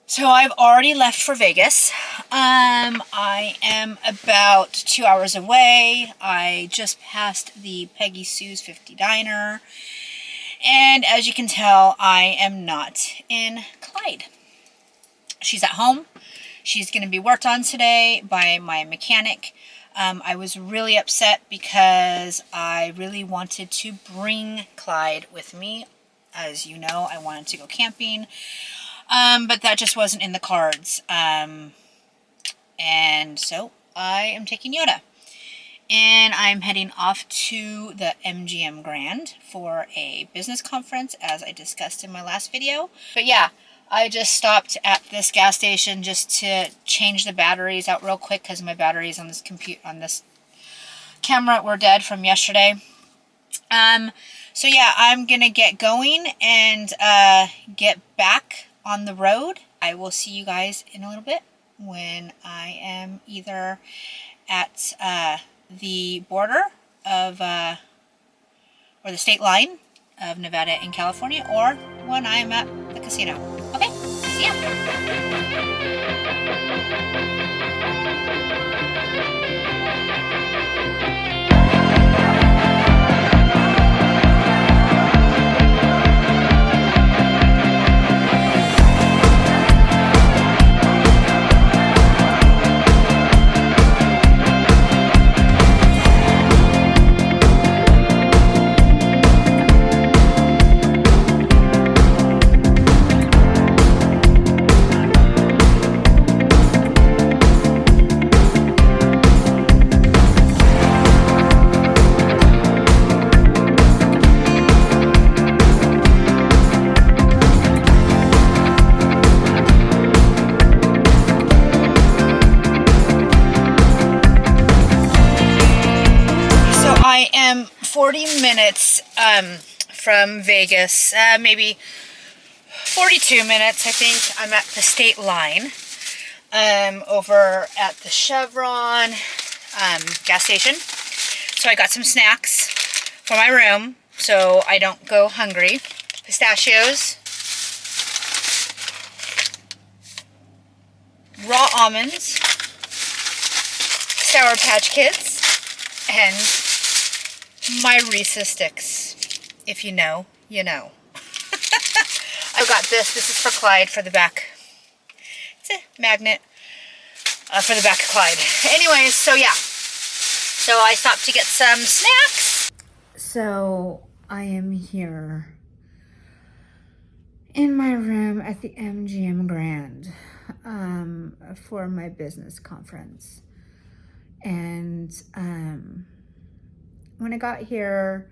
So I've already left for Vegas. I am about 2 hours away. I just passed the Peggy Sue's 50 Diner. And as you can tell, I am not in Clyde. She's at home. She's going to be worked on today by my mechanic. I was really upset because I really wanted to bring Clyde with me. As you know, I wanted to go camping. But that just wasn't in the cards. And so I am taking Yoda. And I'm heading off to the MGM Grand for a business conference, as I discussed in my last video. But yeah, I just stopped at this gas station just to change the batteries out real quick because my batteries on this camera were dead from yesterday. So yeah, I'm gonna get going and get back on the road. I will see you guys in a little bit when I am either at the border of or the state line of Nevada and California, or when I am at the casino. Okay, see ya. I am 40 minutes from Vegas, maybe 42 minutes, I think. I'm at the state line over at the Chevron gas station. So I got some snacks for my room so I don't go hungry. Pistachios, raw almonds, Sour Patch Kids, and my Reese's Sticks. If you know, you know. I got this. This is for Clyde for the back. It's a magnet for the back of Clyde. Anyways, so yeah. So I stopped to get some snacks. So I am here in my room at the MGM Grand for my business conference. And when I got here,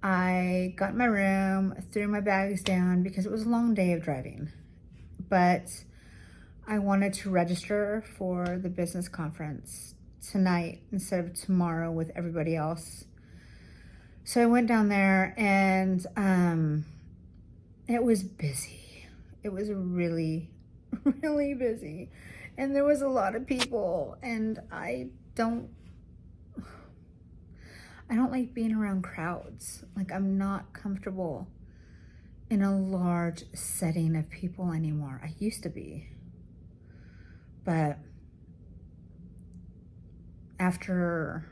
I got in my room, threw my bags down because it was a long day of driving. But I wanted to register for the business conference tonight instead of tomorrow with everybody else. So I went down there and it was busy. It was really, really busy. And there was a lot of people, and I don't like being around crowds. Like, I'm not comfortable in a large setting of people anymore. I used to be. But after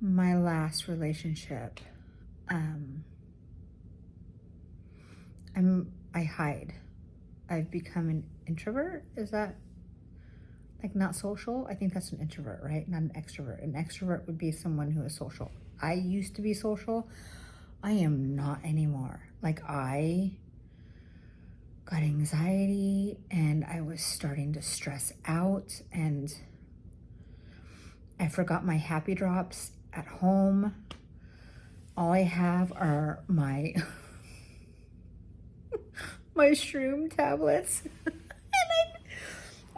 my last relationship, I hide. I've become an introvert. Is that like not social? I think that's an introvert, right? Not an extrovert. An extrovert would be someone who is social. I used to be social. I am not anymore. Like, I got anxiety and I was starting to stress out, and I forgot my happy drops at home. All I have are my my shroom tablets.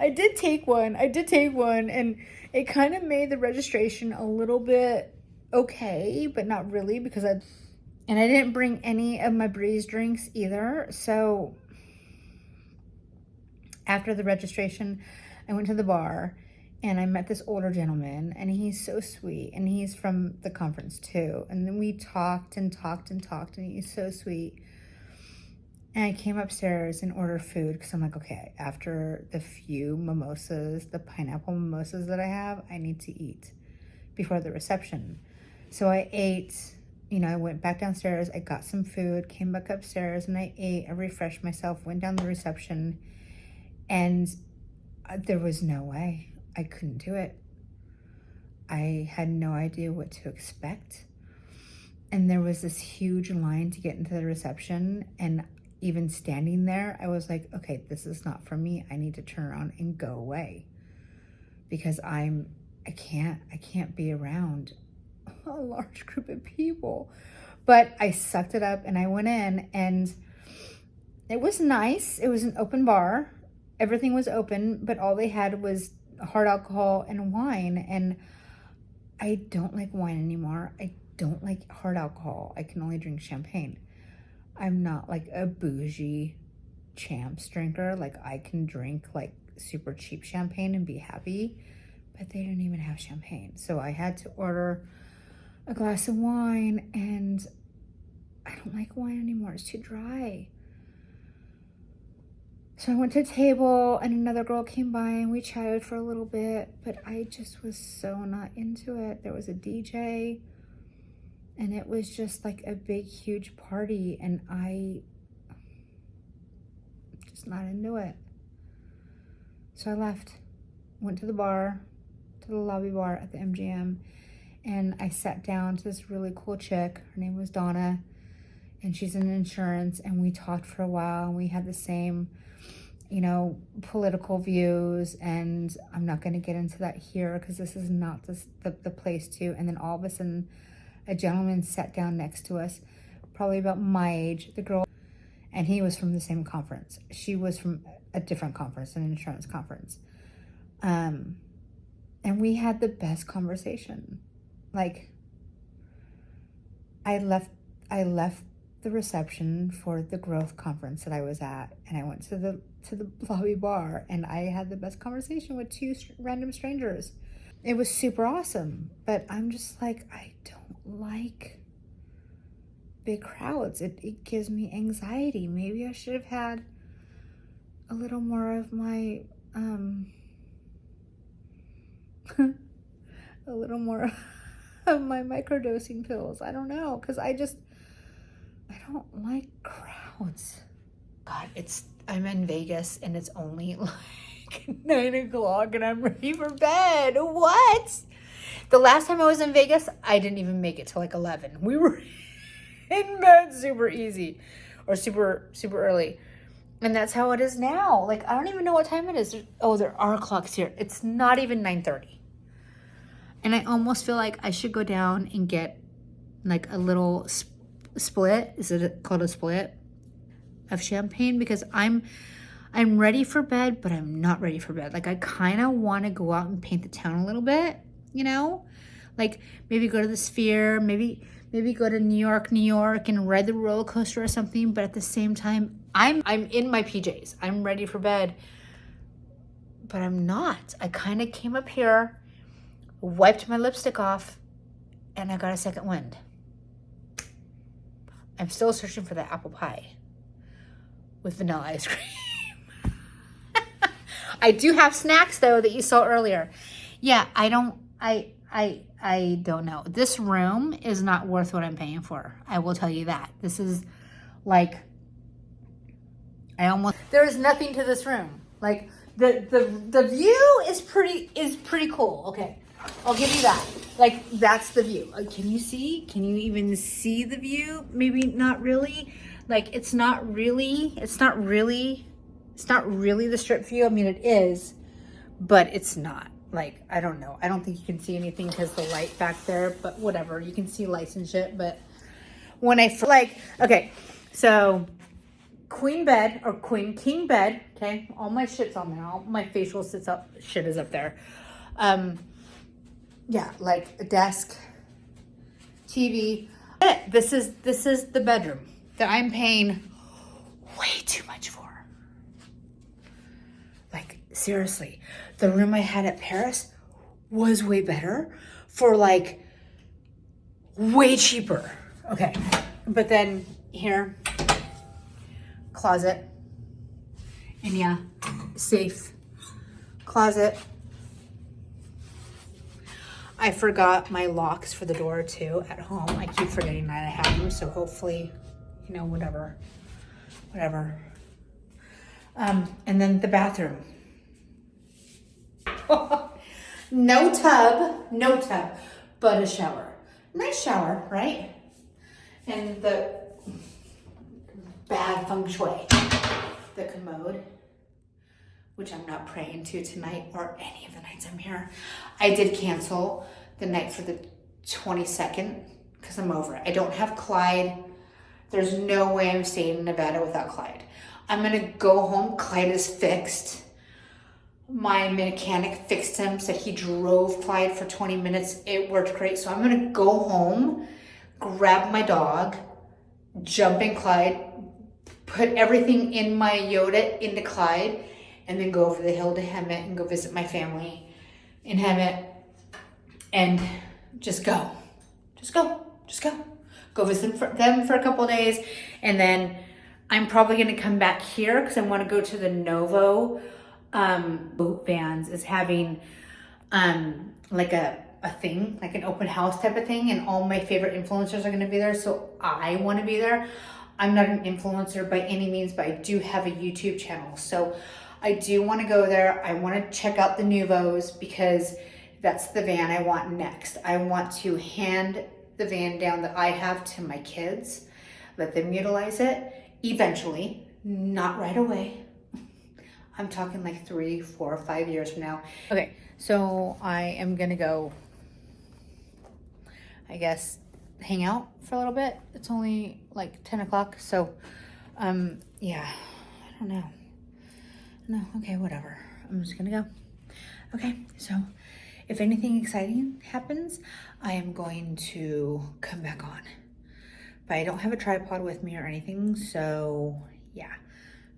I did take one, and it kind of made the registration a little bit okay, but not really, because I didn't bring any of my Breeze drinks either. So after the registration, I went to the bar and I met this older gentleman, and he's so sweet, and he's from the conference too. And then we talked and he's so sweet. And I came upstairs and ordered food because I'm like, okay, after the few mimosas, the pineapple mimosas that I have, I need to eat before the reception. So I ate, I went back downstairs, I got some food, came back upstairs and I ate, I refreshed myself, went down the reception, and there was no way. I couldn't do it. I had no idea what to expect. And there was this huge line to get into the reception, and even standing there, I was like, okay, this is not for me. I need to turn around and go away because I can't be around a large group of people. But I sucked it up and I went in, and it was nice. It was an open bar. Everything was open, but all they had was hard alcohol and wine. And I don't like wine anymore. I don't like hard alcohol. I can only drink champagne. I'm not like a bougie champs drinker. Like, I can drink like super cheap champagne and be happy, but they didn't even have champagne. So I had to order a glass of wine, and I don't like wine anymore. It's too dry. So I went to a table and another girl came by and we chatted for a little bit, but I just was so not into it. There was a DJ and it was just like a big, huge party, and I just not into it. So I left, went to the bar, to the lobby bar at the MGM, and I sat down to this really cool chick. Her name was Donna, and she's in insurance, and we talked for a while, and we had the same, political views, and I'm not going to get into that here because this is not the place to. And then all of a sudden, a gentleman sat down next to us, probably about my age, the girl, and he was from the same conference. She was from a different conference, an insurance conference. And we had the best conversation. Like, I left the reception for the growth conference that I was at, and I went to the lobby bar, and I had the best conversation with two random strangers. It was super awesome, but I'm just like, I don't like big crowds. It gives me anxiety. Maybe I should have had a little more of my a little more of my microdosing pills. I don't know, because I don't like crowds. God, I'm in Vegas and it's only like 9 o'clock and I'm ready for bed. What? The last time I was in Vegas, I didn't even make it till like 11. We were in bed super easy or super, super early. And that's how it is now. Like, I don't even know what time it is. Oh, there are clocks here. It's not even 9:30. And I almost feel like I should go down and get like a little split. Is it called a split of champagne? Because I'm ready for bed, but I'm not ready for bed. Like, I kind of want to go out and paint the town a little bit, like maybe go to the Sphere, maybe go to New York and ride the roller coaster or something. But at the same time, I'm in my PJs. I'm ready for bed, but I'm not. I kind of came up here, wiped my lipstick off, and I got a second wind. I'm still searching for that apple pie with vanilla ice cream. I do have snacks though that you saw earlier. Yeah, I don't know. This room is not worth what I'm paying for. I will tell you that. This is like, there is nothing to this room. Like, the view is pretty cool. Okay, I'll give you that. Like, that's the view. Can you see? Can you even see the view? Maybe not really. Like, it's not really the strip view. I mean, it is, but it's not. Like, I don't know. I don't think you can see anything because the light back there, but whatever. You can see lights and shit, but when okay, so queen bed or king bed, okay? All my shit's on there. All my facial shit is up there. Yeah, like a desk, TV. This is the bedroom that I'm paying way too much for. Like, seriously, the room I had at Paris was way better for like way cheaper. Okay, but then here, closet. And yeah, safe. Closet. I forgot my locks for the door too at home. I keep forgetting that I have them, so hopefully, you know, whatever. And then the bathroom. No tub, but a shower. Nice shower, right? And the bad feng shui, the commode, which I'm not praying to tonight or any of the nights I'm here. I did cancel the night for the 22nd because I'm over it. I don't have Clyde. There's no way I'm staying in Nevada without Clyde. I'm gonna go home. Clyde is fixed. My mechanic fixed him, said he drove Clyde for 20 minutes. It worked great. So I'm gonna go home, grab my dog, jump in Clyde, put everything in my Yoda into Clyde, and then go over the hill to Hemet and go visit my family in Hemet and just go. Go visit them for a couple of days. And then I'm probably gonna come back here because I wanna go to the Novo Boat Vans is having like a thing, like an open house type of thing, and all my favorite influencers are gonna be there, so I wanna be there. I'm not an influencer by any means, but I do have a YouTube channel, so I do wanna go there. I wanna check out the Nuvos because that's the van I want next. I want to hand the van down that I have to my kids, let them utilize it eventually, not right away. I'm talking like 3, 4, 5 years from now. Okay, so I am gonna go, I guess, hang out for a little bit. It's only like 10 o'clock, so yeah, I don't know. No, okay, whatever. I'm just gonna go. Okay, so if anything exciting happens, I am going to come back on. But I don't have a tripod with me or anything, so yeah.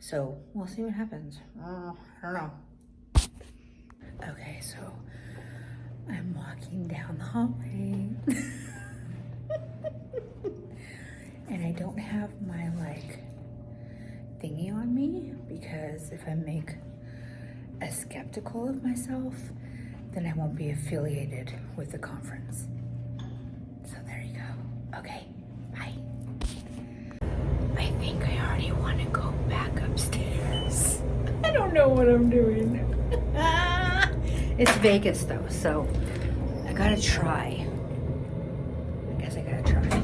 So we'll see what happens. I don't know. Okay, so I'm walking down the hallway. And I don't have my like thingy on me because if I make a skeptical of myself, then I won't be affiliated with the conference. So there you go. Okay, bye. I think I already want to go back upstairs. I don't know what I'm doing. It's Vegas though, so I gotta try. I guess I gotta try.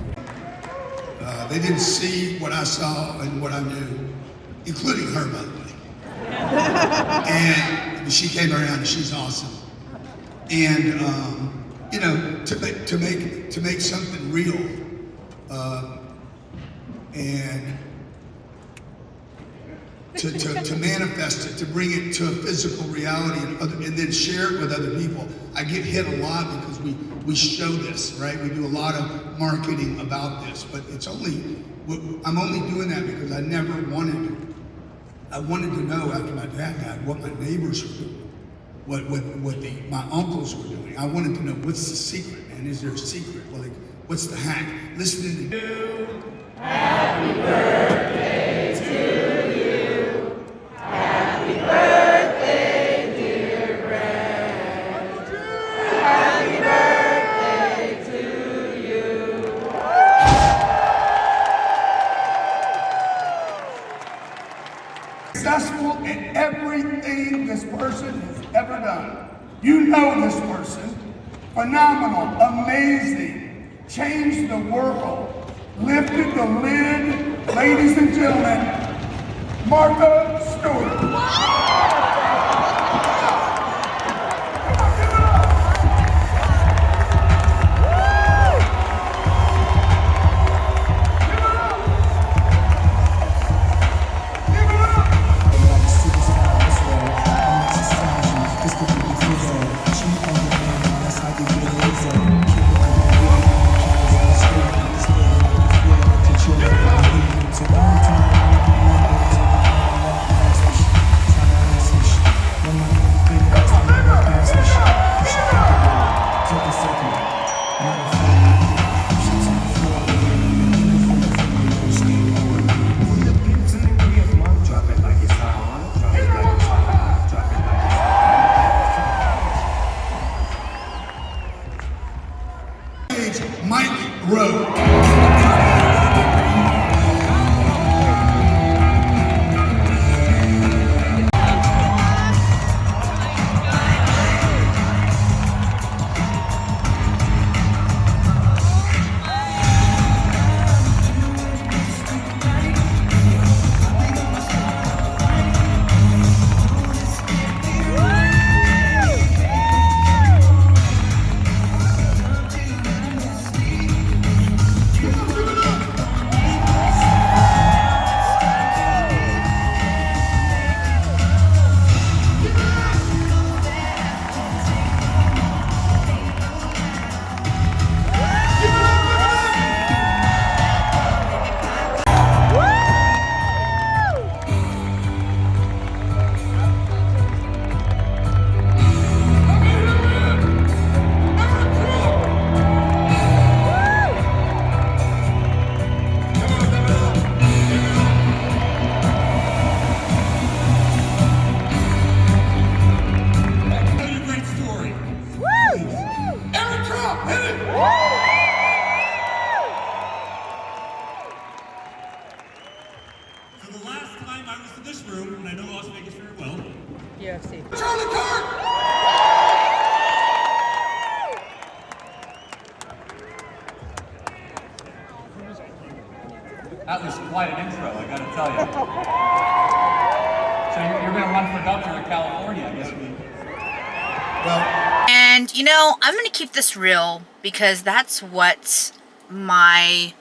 They didn't see what I saw and what I knew, including her, by the way. And she came around and she's awesome. And you know, to make something real, and to manifest it, to bring it to a physical reality, and then share it with other people. I get hit a lot because we show this, right? We do a lot of marketing about this, but I'm only doing that because I never wanted to. I wanted to know after my dad died what my neighbors were doing, what my uncles were doing. I wanted to know what's the secret, man. Is there a secret? Well, like, what's the hack? Listening to Happy birthday to you. Happy birthday, dear Brad. Happy birthday to you. Successful in everything this person has ever done. You know this person. Phenomenal, amazing, changed the world. Lifted the lid, ladies and gentlemen, Martha Stewart. and I know Las Vegas very well. UFC. Charlie Kirk! That was quite an intro, I gotta tell you. So you're gonna run for governor of California, I guess. Well, And you know, I'm going to keep this real because that's what my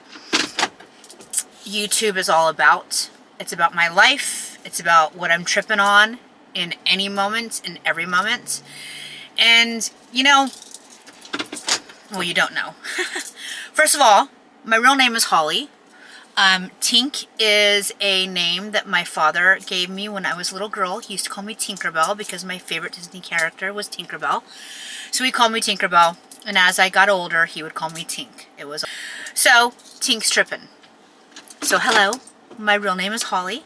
YouTube is all about. It's about my life. It's about what I'm tripping on in any moment, in every moment. And you know, well, you don't know. First of all, my real name is Holly. Tink is a name that my father gave me when I was a little girl. He used to call me Tinkerbell because my favorite Disney character was Tinkerbell. So he called me Tinkerbell, and as I got older, he would call me Tink. It was so Tinks Trippin. So hello, my real name is Holly,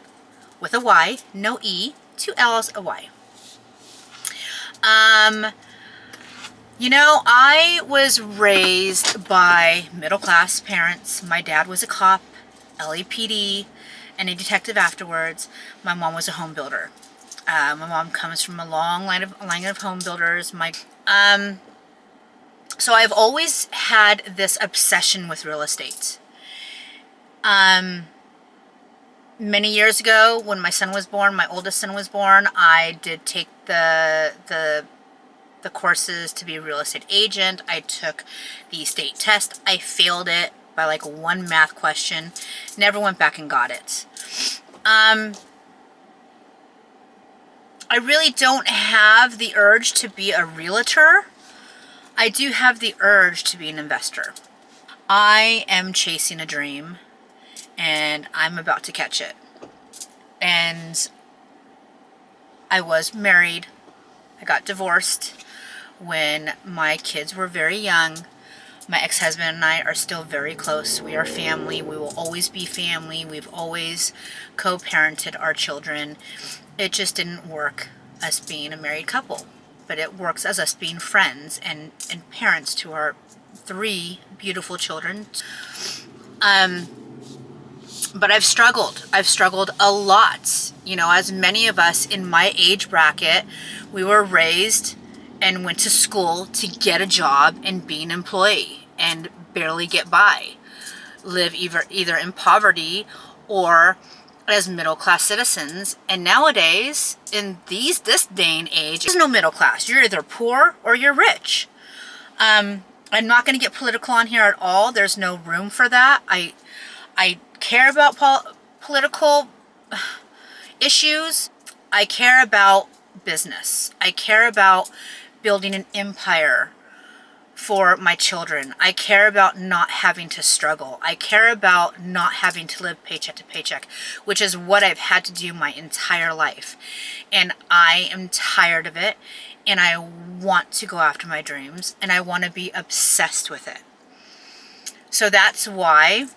with a Y, no E, 2 L's, a Y. You know, I was raised by middle-class parents. My dad was a cop, LAPD, and a detective afterwards. My mom was a home builder. My mom comes from a long line of home builders. So I've always had this obsession with real estate. Many years ago, when my son was born, my oldest son was born, I did take the courses to be a real estate agent. I took the state test. I failed it by like one math question. Never went back and got it. I really don't have the urge to be a realtor. I do have the urge to be an investor. I am chasing a dream, and I'm about to catch it. And I was married. I got divorced when my kids were very young. My ex-husband and I are still very close. We are family. We will always be family. We've always co-parented our children. It just didn't work us being a married couple. But it works as us being friends and parents to our 3 beautiful children. But I've struggled. I've struggled a lot. You know, as many of us in my age bracket, we were raised and went to school to get a job and be an employee and barely get by. Live either in poverty or as middle-class citizens. And nowadays, in this day and age, there's no middle class. You're either poor or you're rich. I'm not going to get political on here at all. There's no room for that. I care about political issues. I care about business. I care about building an empire for my children. I care about not having to struggle. I care about not having to live paycheck to paycheck, which is what I've had to do my entire life. And I am tired of it, and I want to go after my dreams, and I want to be obsessed with it. So that's why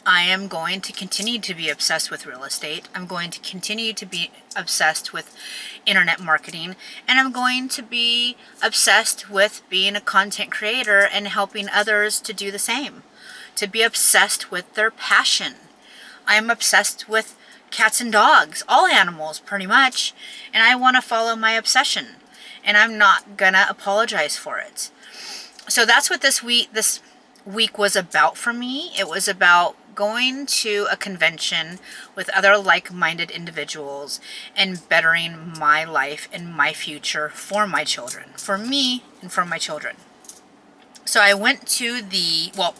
I am going to continue to be obsessed with real estate. I'm going to continue to be obsessed with internet marketing, and I'm going to be obsessed with being a content creator and helping others to do the same, to be obsessed with their passion. I'm obsessed with cats and dogs, all animals pretty much, and I want to follow my obsession, and I'm not gonna apologize for it. So that's what this week was about for me. It was about going to a convention with other like-minded individuals and bettering my life and my future for my children, for me and for my children. So I went to well,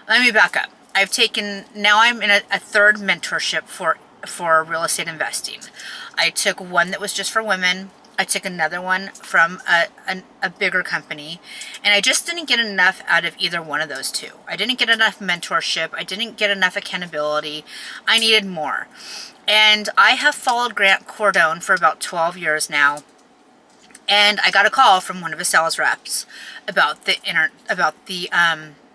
let me back up. Now I'm in a 3rd mentorship for real estate investing. I took one that was just for women. I took another one from a bigger company, and I just didn't get enough out of either one of those 2. I didn't get enough mentorship. I didn't get enough accountability. I needed more. And I have followed Grant Cardone for about 12 years now, and I got a call from one of his sales reps about the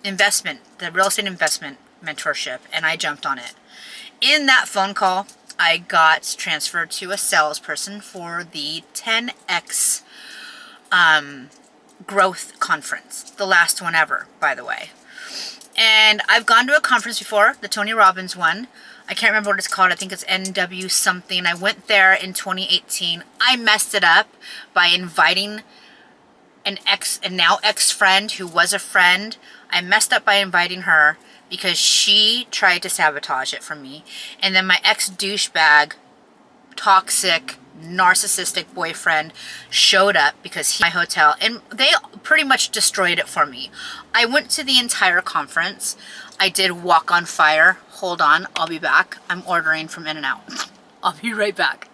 investment, the real estate investment mentorship, and I jumped on it. In that phone call, I got transferred to a salesperson for the 10X growth conference, the last one ever, by the way. And I've gone to a conference before, the Tony Robbins one. I can't remember what it's called. I think it's NW something. I went there in 2018. I messed it up by inviting a now ex-friend who was a friend. I messed up by inviting her because she tried to sabotage it for me. And then my ex-douchebag, toxic, narcissistic boyfriend showed up because he my hotel, and they pretty much destroyed it for me. I went to the entire conference. I did walk on fire. Hold on, I'll be back. I'm ordering from In-N-Out. I'll be right back.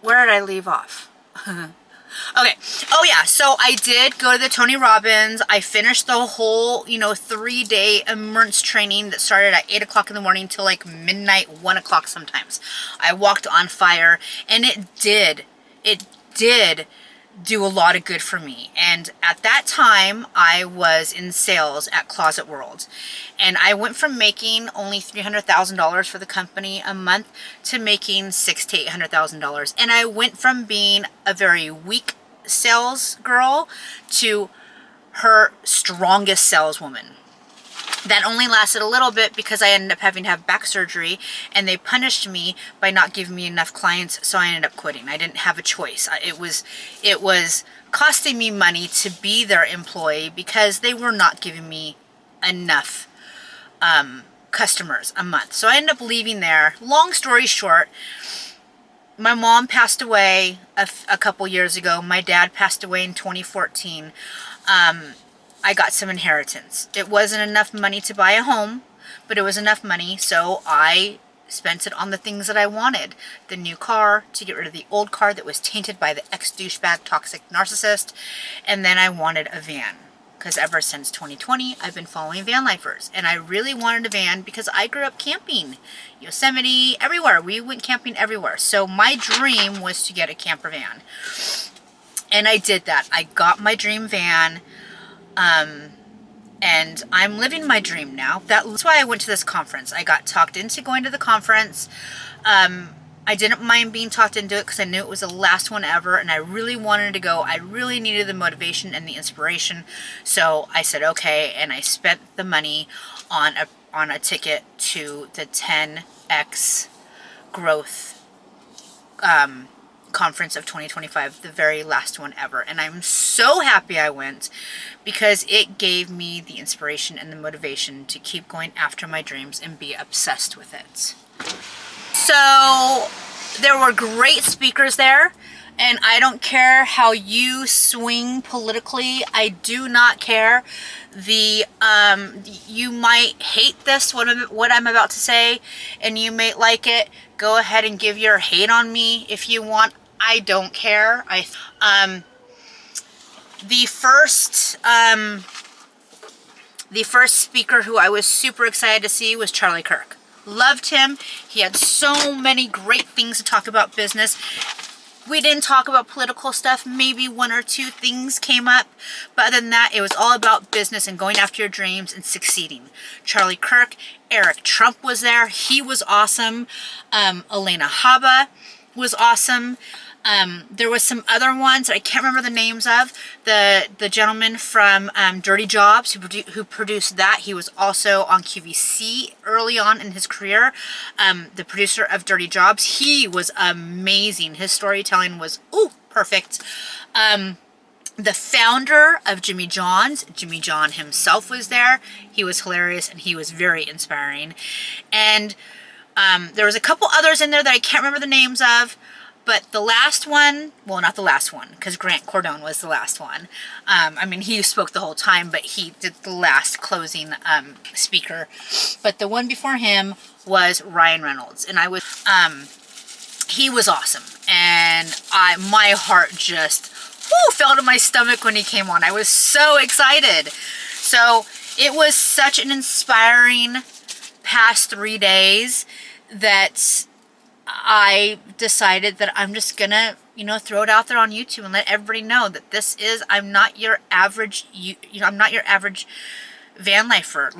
Where did I leave off? Okay. Oh yeah. So I did go to the Tony Robbins. I finished the whole, 3-day immerse training that started at 8 o'clock in the morning till like midnight, 1 o'clock sometimes. I walked on fire, and it did do a lot of good for me. And at that time, I was in sales at Closet World. And I went from making only $300,000 for the company a month to making $600,000 to $800,000. And I went from being a very weak sales girl to her strongest saleswoman. That only lasted a little bit because I ended up having to have back surgery, and they punished me by not giving me enough clients, so I ended up quitting. I didn't have a choice. It was costing me money to be their employee because they were not giving me enough customers a month. So I ended up leaving there. Long story short, my mom passed away a couple years ago. My dad passed away in 2014. I got some inheritance. It wasn't enough money to buy a home, but it was enough money, so I spent it on the things that I wanted. The new car, to get rid of the old car that was tainted by the ex-douchebag toxic narcissist, and then I wanted a van. Because ever since 2020, I've been following van lifers, and I really wanted a van because I grew up camping. Yosemite, everywhere. We went camping everywhere. So my dream was to get a camper van. And I did that. I got my dream van. And I'm living my dream now. That's why I went to this conference. I got talked into going to the conference. I didn't mind being talked into it because I knew it was the last one ever, and I really wanted to go. I really needed the motivation and the inspiration. So I said, okay, and I spent the money on a ticket to the 10X growth, conference of 2025, the very last one ever. And I'm so happy I went because it gave me the inspiration and the motivation to keep going after my dreams and be obsessed with it. So there were great speakers there, and I don't care how you swing politically. I do not care. You might hate this, what I'm about to say, and you may like it. Go ahead and give your hate on me if you want. I don't care. The first speaker who I was super excited to see was Charlie Kirk. Loved him. He had so many great things to talk about business. We didn't talk about political stuff. Maybe one or two things came up. But other than that, it was all about business and going after your dreams and succeeding. Charlie Kirk, Eric Trump was there. He was awesome. Elena Haba was awesome. There was some other ones that I can't remember the names of. The gentleman from Dirty Jobs who produced that, he was also on QVC early on in his career. The producer of Dirty Jobs, he was amazing. His storytelling was perfect. The founder of Jimmy John's, Jimmy John himself was there. He was hilarious and he was very inspiring. And there was a couple others in there that I can't remember the names of. But the last one, well, not the last one, because Grant Cardone was the last one. He spoke the whole time, but he did the last closing speaker. But the one before him was Ryan Reynolds, and he was awesome. And my heart just fell to my stomach when he came on. I was so excited. So it was such an inspiring past 3 days that I decided that I'm just gonna, throw it out there on YouTube and let everybody know that I'm not your average, I'm not your average van lifer.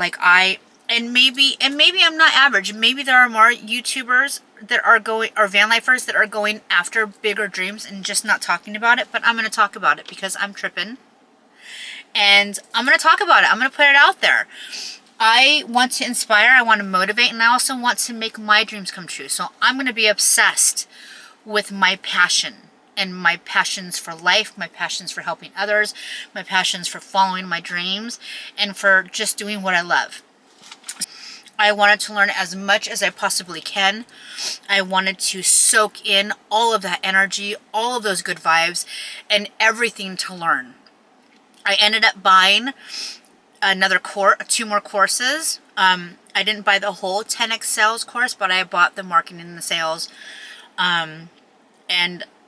And maybe I'm not average. Maybe there are more YouTubers that or van lifers that are going after bigger dreams and just not talking about it. But I'm gonna talk about it because I'm tripping, and I'm gonna talk about it. I'm gonna put it out there. I want to inspire, I want to motivate, and I also want to make my dreams come true. So I'm going to be obsessed with my passion and my passions for life, my passions for helping others, my passions for following my dreams, and for just doing what I love. I wanted to learn as much as I possibly can. I wanted to soak in all of that energy, all of those good vibes, and everything to learn. I ended up buying another two more courses. I didn't buy the whole 10x sales course, but I bought the marketing and the sales. And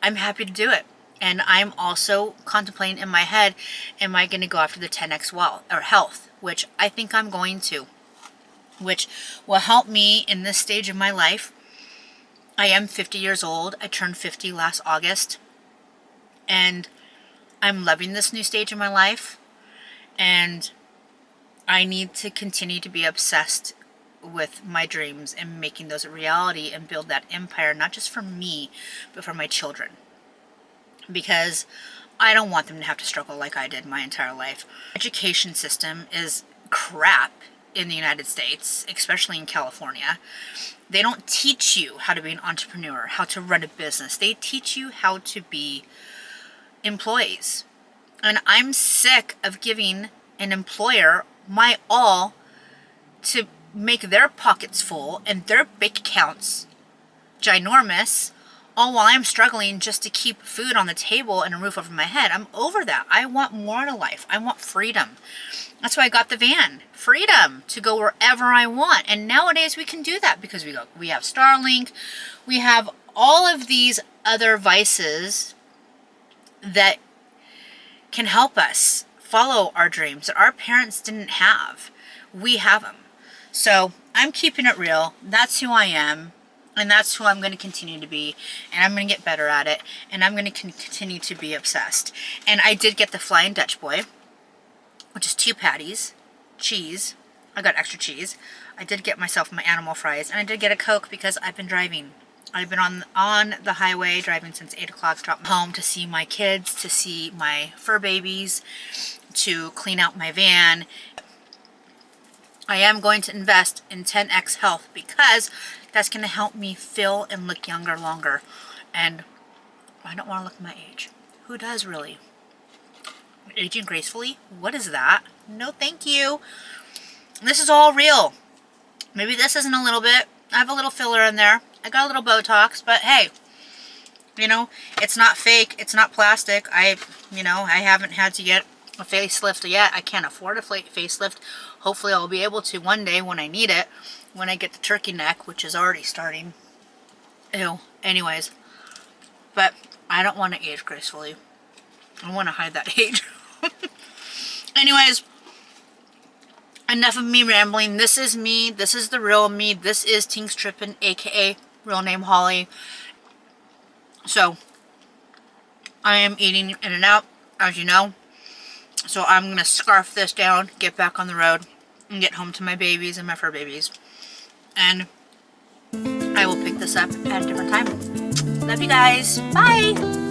I'm happy to do it. And I'm also contemplating in my head, am I going to go after the 10x health, which I think I'm going to, which will help me in this stage of my life. I am 50 years old. I turned 50 last August. And I'm loving this new stage of my life. And I need to continue to be obsessed with my dreams and making those a reality and build that empire, not just for me, but for my children. Because I don't want them to have to struggle like I did my entire life. Education system is crap in the United States, especially in California. They don't teach you how to be an entrepreneur, how to run a business. They teach you how to be employees. And I'm sick of giving an employer my all to make their pockets full and their bank accounts ginormous, all while I'm struggling just to keep food on the table and a roof over my head. I'm over that. I want more in life. I want freedom. That's why I got the van. Freedom to go wherever I want. And nowadays we can do that because we have Starlink. We have all of these other vices that can help us follow our dreams that our parents didn't have. We have them. So I'm keeping it real. That's who I am. And that's who I'm going to continue to be. And I'm going to get better at it. And I'm going to continue to be obsessed. And I did get the Flying Dutch Boy, which is 2 patties, cheese. I got extra cheese. I did get myself my animal fries. And I did get a Coke because I've been driving. I've been on the highway driving since 8 o'clock to drop home to see my kids, to see my fur babies, to clean out my van. I am going to invest in 10x health because that's going to help me feel and look younger longer. And I don't want to look my age. Who does really? Aging gracefully? What is that? No, thank you. This is all real. Maybe this isn't a little bit. I have a little filler in there. I got a little Botox, but hey, you know, it's not fake. It's not plastic. I haven't had to get a facelift yet. I can't afford a facelift. Hopefully I'll be able to one day when I need it, when I get the turkey neck, which is already starting. Ew. Anyways, but I don't want to age gracefully. I want to hide that age. Anyways, enough of me rambling. This is me. This is the real me. This is Tinks Trippin, aka real name Holly. So, I am eating In-N-Out, as you know. So I'm going to scarf this down, get back on the road, and get home to my babies and my fur babies. And I will pick this up at a different time. Love you guys. Bye!